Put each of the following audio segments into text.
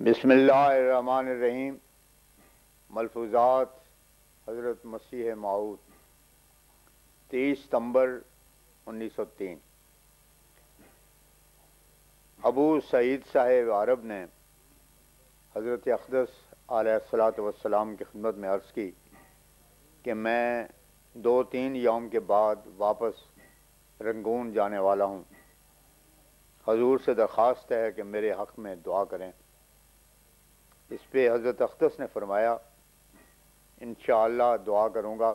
بسم اللہ الرحمن الرحیم۔ ملفوظات حضرت مسیح موعود 23 ستمبر 1903۔ ابو سعید صاحب عرب نے حضرت اقدس علیہ الصلاۃ والسلام کی خدمت میں عرض کی کہ میں 2-3 یوم کے بعد واپس رنگون جانے والا ہوں۔ حضور سے درخواست ہے کہ میرے حق میں دعا کریں۔ اس پہ حضرت اقدس نے فرمایا، انشاءاللہ دعا کروں گا۔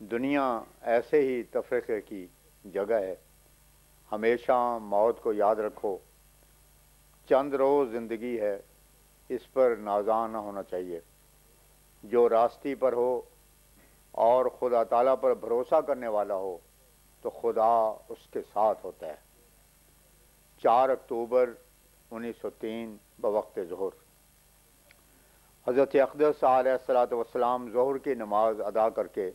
دنیا ایسے ہی تفریقے کی جگہ ہے، ہمیشہ موت کو یاد رکھو۔ چند روز زندگی ہے، اس پر نازاں نہ ہونا چاہیے۔ جو راستی پر ہو اور خدا تعالیٰ پر بھروسہ کرنے والا ہو تو خدا اس کے ساتھ ہوتا ہے۔ 4 اکتوبر 1903 بوقت ظہر۔ حضرت اقدس علیہ الصلاۃ والسلام ظہر کی نماز ادا کر کے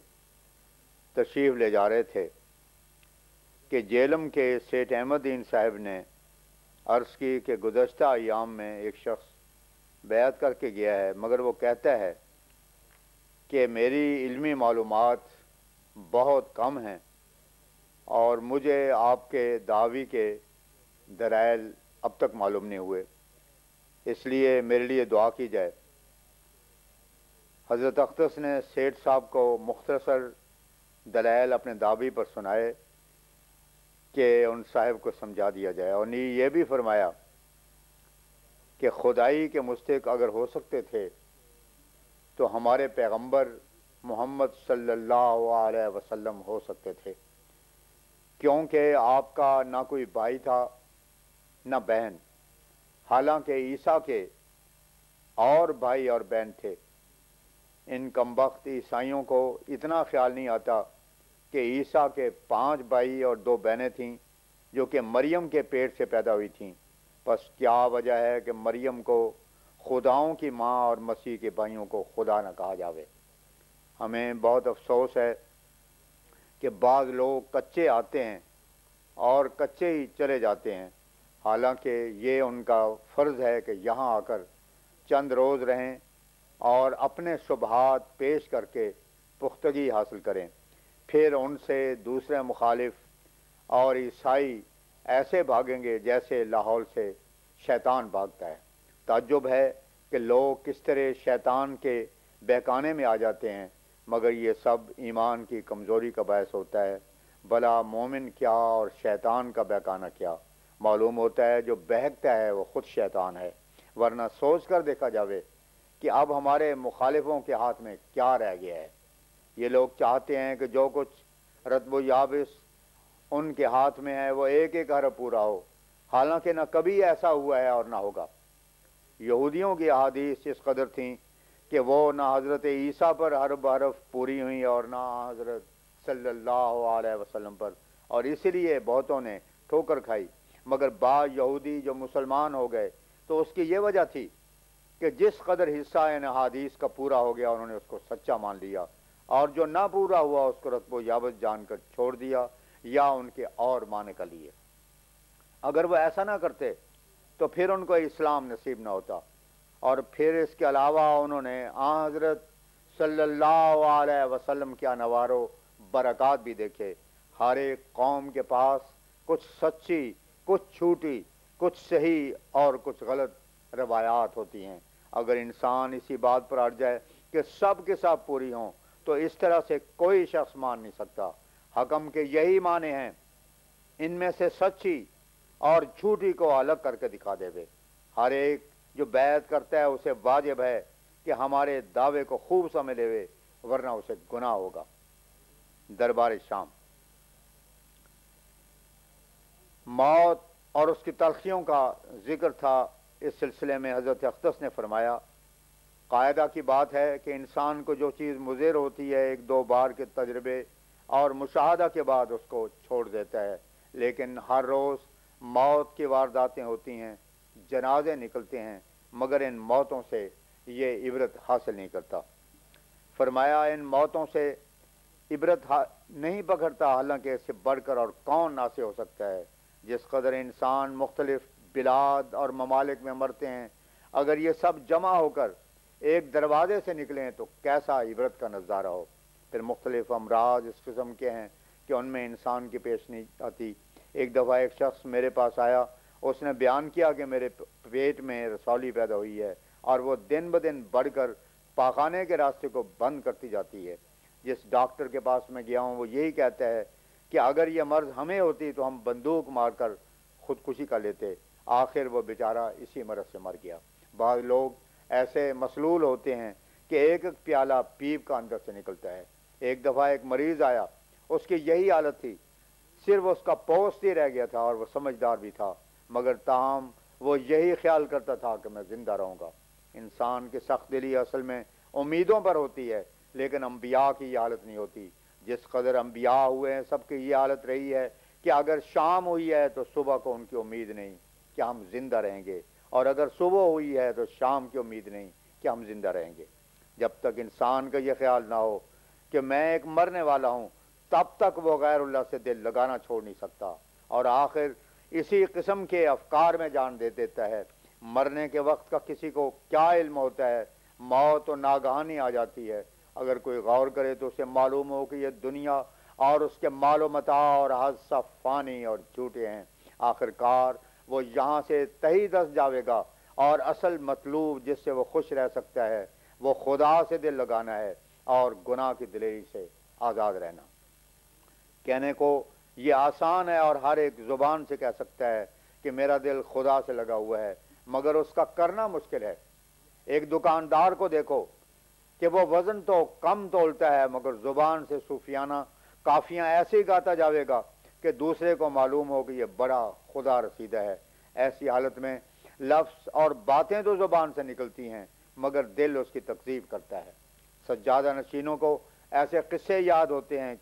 تشریف لے جا رہے تھے کہ جیلم کے سیٹ احمدین صاحب نے عرض کی کہ گزشتہ ایام میں ایک شخص بیعت کر کے گیا ہے، مگر وہ کہتا ہے کہ میری علمی معلومات بہت کم ہیں اور مجھے آپ کے دعوی کے دلائل اب تک معلوم نہیں ہوئے، اس لیے میرے لیے دعا کی جائے۔ حضرت اقدس نے سیٹھ صاحب کو مختصر دلائل اپنے دعوی پر سنائے کہ ان صاحب کو سمجھا دیا جائے، اور یہ بھی فرمایا کہ خدائی کے مستحق اگر ہو سکتے تھے تو ہمارے پیغمبر محمد صلی اللہ علیہ وسلم ہو سکتے تھے، کیونکہ آپ کا نہ کوئی بھائی تھا نہ بہن، حالانکہ عیسیٰ کے اور بھائی اور بہن تھے۔ ان کمبخت عیسائیوں کو اتنا خیال نہیں آتا کہ عیسیٰ کے 5 بھائی اور 2 بہنیں تھیں جو کہ مریم کے پیٹ سے پیدا ہوئی تھیں۔ بس کیا وجہ ہے کہ مریم کو خداؤں کی ماں اور مسیح کے بھائیوں کو خدا نہ کہا جاوے؟ ہمیں بہت افسوس ہے کہ بعض لوگ کچے آتے ہیں اور کچے ہی چلے جاتے ہیں، حالانکہ یہ ان کا فرض ہے کہ یہاں آ کر چند روز رہیں اور اپنے شبہات پیش کر کے پختگی حاصل کریں، پھر ان سے دوسرے مخالف اور عیسائی ایسے بھاگیں گے جیسے لاہور سے شیطان بھاگتا ہے۔ تعجب ہے کہ لوگ کس طرح شیطان کے بہکانے میں آ جاتے ہیں، مگر یہ سب ایمان کی کمزوری کا باعث ہوتا ہے۔ بھلا مومن کیا اور شیطان کا بہکانا کیا؟ معلوم ہوتا ہے جو بہکتا ہے وہ خود شیطان ہے، ورنہ سوچ کر دیکھا جاوے کہ اب ہمارے مخالفوں کے ہاتھ میں کیا رہ گیا ہے۔ یہ لوگ چاہتے ہیں کہ جو کچھ رتب و یابس ان کے ہاتھ میں ہے وہ ایک ایک حرف پورا ہو، حالانکہ نہ کبھی ایسا ہوا ہے اور نہ ہوگا۔ یہودیوں کی احادیث اس قدر تھیں کہ وہ نہ حضرت عیسیٰ پر حرف بحرف پوری ہوئیں اور نہ حضرت صلی اللہ علیہ وسلم پر، اور اسی لیے بہتوں نے ٹھوکر کھائی۔ مگر بعض یہودی جو مسلمان ہو گئے تو اس کی یہ وجہ تھی کہ جس قدر حصہ ان احادیث کا پورا ہو گیا انہوں نے اس کو سچا مان لیا، اور جو نہ پورا ہوا اس کو رتب و یابس جان کر چھوڑ دیا یا ان کے اور معنی کا لیے۔ اگر وہ ایسا نہ کرتے تو پھر ان کو اسلام نصیب نہ ہوتا، اور پھر اس کے علاوہ انہوں نے آن حضرت صلی اللہ علیہ وسلم کے انوار و برکات بھی دیکھے۔ ہر ایک قوم کے پاس کچھ سچی، کچھ جھوٹی، کچھ صحیح اور کچھ غلط روایات ہوتی ہیں۔ اگر انسان اسی بات پر اٹ جائے کہ سب کے سب پوری ہوں تو اس طرح سے کوئی شخص مان نہیں سکتا۔ حکم کے یہی معنی ہیں، ان میں سے سچی اور جھوٹی کو الگ کر کے دکھا دے وے۔ ہر ایک جو بیعت کرتا ہے اسے واجب ہے کہ ہمارے دعوے کو خوب سمجھ لے وے، ورنہ اسے گناہ ہوگا۔ دربار شام۔ موت اور اس کی تلخیوں کا ذکر تھا۔ اس سلسلے میں حضرت اقدس نے فرمایا، قاعدہ کی بات ہے کہ انسان کو جو چیز مضر ہوتی ہے 1-2 بار کے تجربے اور مشاہدہ کے بعد اس کو چھوڑ دیتا ہے، لیکن ہر روز موت کی وارداتیں ہوتی ہیں، جنازے نکلتے ہیں، مگر ان موتوں سے یہ عبرت حاصل نہیں کرتا۔ فرمایا ان موتوں سے عبرت نہیں پکڑتا، حالانکہ اس سے بڑھ کر اور کون ناسے ہو سکتا ہے۔ جس قدر انسان مختلف بلاد اور ممالک میں مرتے ہیں اگر یہ سب جمع ہو کر ایک دروازے سے نکلیں تو کیسا عبرت کا نظارہ ہو۔ پھر مختلف امراض اس قسم کے ہیں کہ ان میں انسان کی پیش نہیں آتی۔ ایک دفعہ ایک شخص میرے پاس آیا، اس نے بیان کیا کہ میرے پیٹ میں رسولی پیدا ہوئی ہے اور وہ دن بدن بڑھ کر پاخانے کے راستے کو بند کرتی جاتی ہے۔ جس ڈاکٹر کے پاس میں گیا ہوں وہ یہی کہتا ہے کہ اگر یہ مرض ہمیں ہوتی تو ہم بندوق مار کر خودکشی کر لیتے۔ آخر وہ بیچارہ اسی مرض سے مر گیا۔ بعض لوگ ایسے مسلول ہوتے ہیں کہ ایک ایک پیالہ پیپ کا اندر سے نکلتا ہے۔ ایک دفعہ ایک مریض آیا، اس کی یہی حالت تھی، صرف اس کا پوسٹ ہی رہ گیا تھا اور وہ سمجھدار بھی تھا، مگر تاہم وہ یہی خیال کرتا تھا کہ میں زندہ رہوں گا۔ انسان کی سخت دلی اصل میں امیدوں پر ہوتی ہے، لیکن انبیاء کی یہ حالت نہیں ہوتی۔ جس قدر انبیاء ہوئے ہیں سب کی یہ حالت رہی ہے کہ اگر شام ہوئی ہے تو صبح کو ان کی امید نہیں کہ ہم زندہ رہیں گے، اور اگر صبح ہوئی ہے تو شام کی امید نہیں کہ ہم زندہ رہیں گے۔ جب تک انسان کا یہ خیال نہ ہو کہ میں ایک مرنے والا ہوں، تب تک وہ غیر اللہ سے دل لگانا چھوڑ نہیں سکتا، اور آخر اسی قسم کے افکار میں جان دے دیتا ہے۔ مرنے کے وقت کا کسی کو کیا علم ہوتا ہے؟ موت و ناگہانی آ جاتی ہے۔ اگر کوئی غور کرے تو اسے معلوم ہو کہ یہ دنیا اور اس کے مال و متاع اور حظ سب فانی اور جھوٹے ہیں۔ آخرکار وہ یہاں سے تہی دست جاوے گا، اور اصل مطلوب جس سے وہ خوش رہ سکتا ہے وہ خدا سے دل لگانا ہے اور گناہ کی دلیری سے آزاد رہنا۔ کہنے کو یہ آسان ہے اور ہر ایک زبان سے کہہ سکتا ہے کہ میرا دل خدا سے لگا ہوا ہے، مگر اس کا کرنا مشکل ہے۔ ایک دکاندار کو دیکھو کہ وہ وزن تو کم تولتا ہے، مگر زبان سے صوفیانہ کافیاں ایسے ہی گاتا جاوے گا کہ دوسرے کو معلوم ہو کہ یہ بڑا خدا رسیدہ ہے۔ ایسی حالت میں لفظ اور باتیں تو زبان سے نکلتی ہیں، مگر دل اس کی تکذیب کرتا ہے۔ سجادہ نشینوں کو ایسے قصے یاد ہوتے ہیں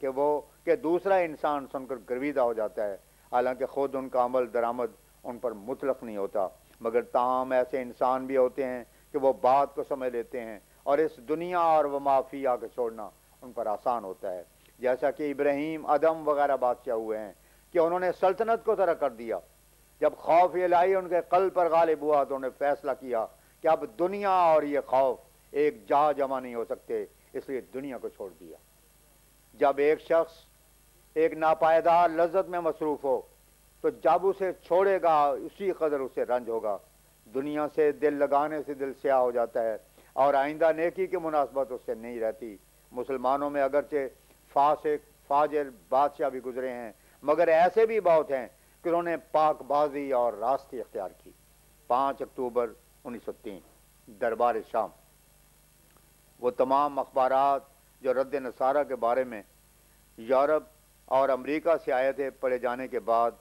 کہ دوسرا انسان سن کر گرویدہ ہو جاتا ہے، حالانکہ خود ان کا عمل درآمد ان پر مطلق نہیں ہوتا، مگر تاہم ایسے انسان بھی ہوتے ہیں کہ وہ بات کو سمجھ لیتے ہیں، اور اس دنیا اور وہ معافیہ کو چھوڑنا ان پر آسان ہوتا ہے۔ جیسا کہ ابراہیم، ادم وغیرہ بادشاہ ہوئے ہیں کہ انہوں نے سلطنت کو ترک کر دیا۔ جب خوف الہی ان کے قلب پر غالب ہوا تو انہوں نے فیصلہ کیا کہ اب دنیا اور یہ خوف ایک جا جمع نہیں ہو سکتے، اس لیے دنیا کو چھوڑ دیا۔ جب ایک شخص ایک ناپائیدار لذت میں مصروف ہو تو جب اسے چھوڑے گا اسی قدر اسے رنج ہوگا۔ دنیا سے دل لگانے سے دل سیاہ ہو جاتا ہے اور آئندہ نیکی کی مناسبت اس سے نہیں رہتی۔ مسلمانوں میں اگرچہ فاسق فاجر بادشاہ بھی گزرے ہیں، مگر ایسے بھی بہت ہیں کہ انہوں نے پاک بازی اور راستی اختیار کی۔ 5 اکتوبر 1903 دربار شام۔ وہ تمام اخبارات جو رد نصارہ کے بارے میں یورپ اور امریکہ سے آئے تھے پڑھے جانے کے بعد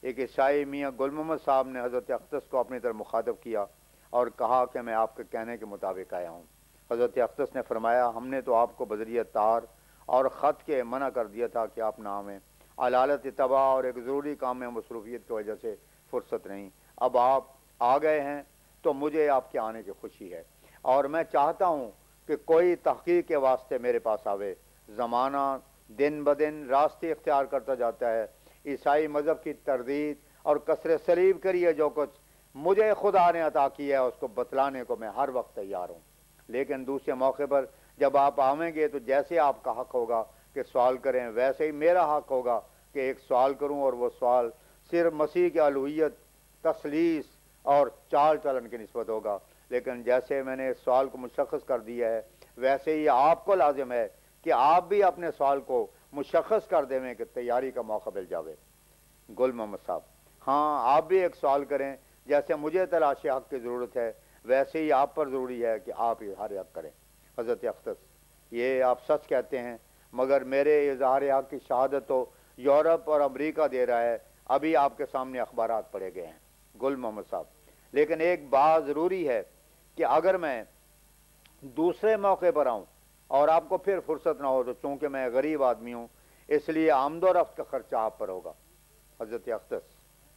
ایک عیسائی میاں گل محمد صاحب نے حضرت اقدس کو اپنی طرف مخاطب کیا اور کہا کہ میں آپ کے کہنے کے مطابق آیا ہوں۔ حضرت اقدس نے فرمایا، ہم نے تو آپ کو بذریعہ تار اور خط کے منع کر دیا تھا کہ آپ نہ آویں، علالت اتباع اور ایک ضروری کام میں مصروفیت کی وجہ سے فرصت نہیں۔ اب آپ آ گئے ہیں تو مجھے آپ کے آنے کی خوشی ہے، اور میں چاہتا ہوں کہ کوئی تحقیق کے واسطے میرے پاس آوے۔ زمانہ دن بدن راستے اختیار کرتا جاتا ہے۔ عیسائی مذہب کی تردید اور کسر صلیب کریے، جو کچھ مجھے خدا نے عطا کیا ہے اس کو بتلانے کو میں ہر وقت تیار ہوں، لیکن دوسرے موقع پر جب آپ آویں گے تو جیسے آپ کا حق ہوگا کہ سوال کریں، ویسے ہی میرا حق ہوگا کہ ایک سوال کروں، اور وہ سوال صرف مسیح کی الوہیت، تثلیث اور چال چلن کی نسبت ہوگا۔ لیکن جیسے میں نے اس سوال کو مشخص کر دیا ہے، ویسے ہی آپ کو لازم ہے کہ آپ بھی اپنے سوال کو مشخص کر دیں کہ تیاری کا موقع مل جاوے۔ گل محمد صاحب: ہاں، آپ بھی ایک سوال کریں، جیسے مجھے تلاش حق کی ضرورت ہے ویسے ہی آپ پر ضروری ہے کہ آپ اظہار حق کریں۔ حضرت اقدس: یہ آپ سچ کہتے ہیں، مگر میرے اظہار حق کی شہادت تو یورپ اور امریکہ دے رہا ہے، ابھی آپ کے سامنے اخبارات پڑے گئے ہیں۔ گل محمد صاحب: لیکن ایک بات ضروری ہے کہ اگر میں دوسرے موقع پر آؤں اور آپ کو پھر فرصت نہ ہو تو چونکہ میں غریب آدمی ہوں اس لیے آمد و رفت کا خرچہ آپ پر ہوگا۔ حضرت اقدس: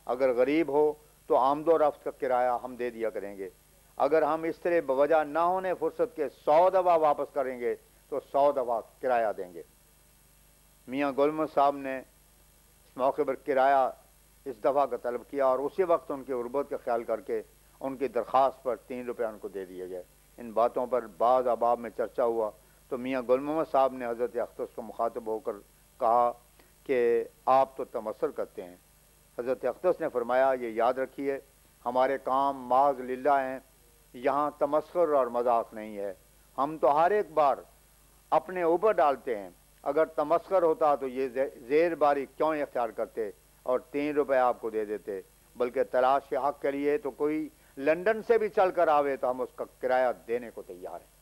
اگر غریب ہو تو آمد و رفت کا کرایہ ہم دے دیا کریں گے۔ اگر ہم اس طرح بوجہ نہ ہونے فرصت کے 100 دفعہ واپس کریں گے تو 100 دفعہ کرایہ دیں گے۔ میاں گل محمد صاحب نے اس موقع پر کرایہ اس دفعہ کا طلب کیا، اور اسی وقت ان کی غربت کا خیال کر کے ان کی درخواست پر 3 روپے ان کو دے دیے گئے۔ ان باتوں پر بعض احباب میں چرچا ہوا تو میاں گل محمد صاحب نے حضرت اختص کو مخاطب ہو کر کہا کہ آپ تو تمسخر کرتے ہیں۔ حضرت اختص نے فرمایا یہ یاد رکھیے ہمارے کام معاذ للہ ہیں، یہاں تمسخر اور مذاق نہیں ہے، ہم تو ہر ایک بار اپنے اوپر ڈالتے ہیں، اگر تمسخر ہوتا تو یہ زیر باری کیوں اختیار کرتے اور 3 روپے آپ کو دے دیتے، بلکہ تلاش حق کے لیے تو کوئی لندن سے بھی چل کر آوے تو ہم اس کا کرایہ دینے کو تیار ہیں۔